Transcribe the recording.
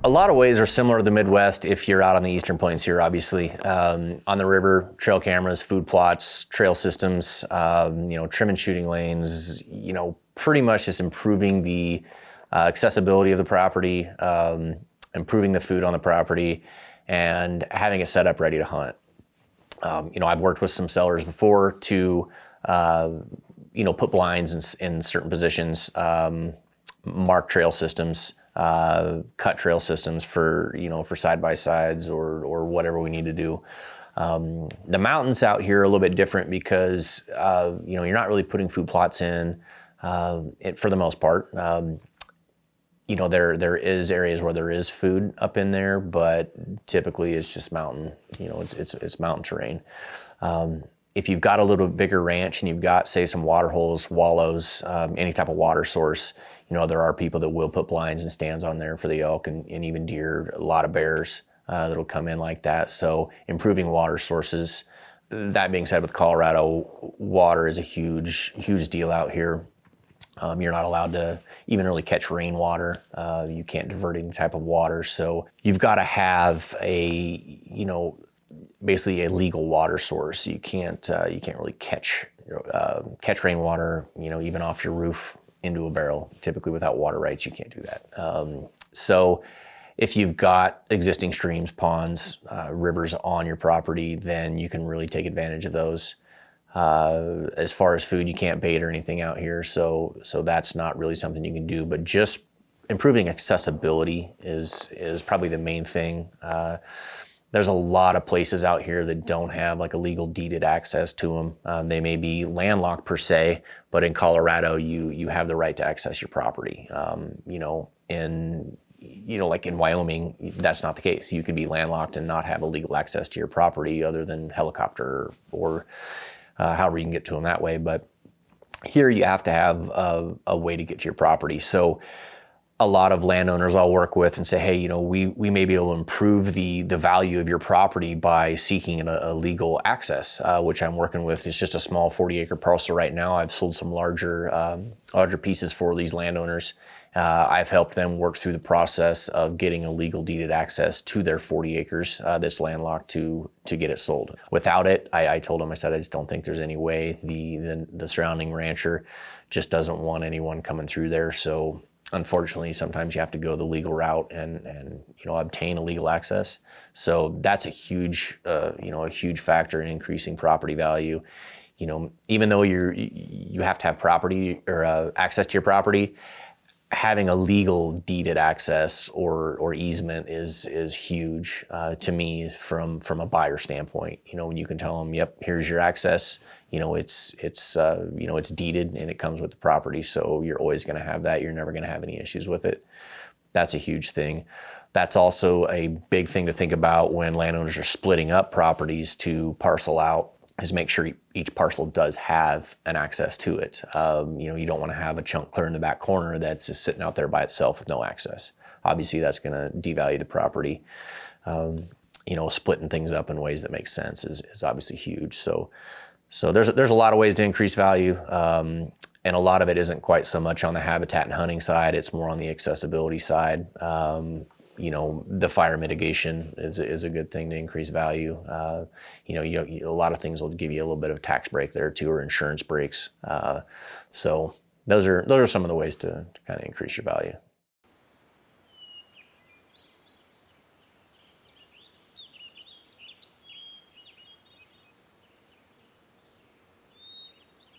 A lot of ways are similar to the Midwest if you're out on the Eastern Plains here, obviously. On the river, trail cameras, food plots, trail systems, trim and shooting lanes, pretty much just improving the accessibility of the property, improving the food on the property, and having it set up ready to hunt. I've worked with some sellers before to, put blinds in certain positions, mark trail systems, cut trail systems for side-by-sides or whatever we need to do. The mountains out here are a little bit different because, you're not really putting food plots in, for the most part. There is areas where there is food up in there, but typically it's just mountain, it's mountain terrain. If you've got a little bigger ranch and you've got, say, some water holes, wallows, any type of water source, there are people that will put blinds and stands on there for the elk and even deer, a lot of bears that'll come in like that. So improving water sources. That being said, with Colorado, water is a huge, huge deal out here. You're not allowed to even really catch rainwater. You can't divert any type of water. So you've got to have basically a legal water source. You can't really catch rainwater, even off your roof into a barrel. Typically without water rights, you can't do that. So if you've got existing streams, ponds, rivers on your property, then you can really take advantage of those. As far as food, you can't bait or anything out here. So that's not really something you can do, but just improving accessibility is probably the main thing. There's a lot of places out here that don't have like a legal deeded access to them. They may be landlocked per se, but in Colorado, you have the right to access your property. Like in Wyoming, that's not the case. You could be landlocked and not have a legal access to your property other than helicopter or however you can get to them that way. But here you have to have a way to get to your property. So a lot of landowners I'll work with and say, hey, we may be able to improve the value of your property by seeking a legal access, which I'm working with. It's just a small 40-acre parcel right now. I've sold some larger pieces for these landowners. I've helped them work through the process of getting a legal deeded access to their 40 acres that's landlocked to get it sold. Without it, I told them, I said, I just don't think there's any way. The surrounding rancher just doesn't want anyone coming through there. So unfortunately, sometimes you have to go the legal route and obtain a legal access. So that's a huge factor in increasing property value. Even though you have to have property or access to your property, having a legal deeded access or easement is huge to me from a buyer standpoint. When you can tell them, yep, here's your access. It's deeded and it comes with the property, so you're always going to have that. You're never going to have any issues with it. That's a huge thing. That's also a big thing to think about when landowners are splitting up properties to parcel out, is make sure each parcel does have an access to it. You don't want to have a chunk clear in the back corner that's just sitting out there by itself with no access. Obviously, that's going to devalue the property. Splitting things up in ways that make sense is obviously huge. So there's a lot of ways to increase value, and a lot of it isn't quite so much on the habitat and hunting side. It's more on the accessibility side. The fire mitigation is a good thing to increase value. A lot of things will give you a little bit of tax break there too, or insurance breaks. So those are some of the ways to kind of increase your value.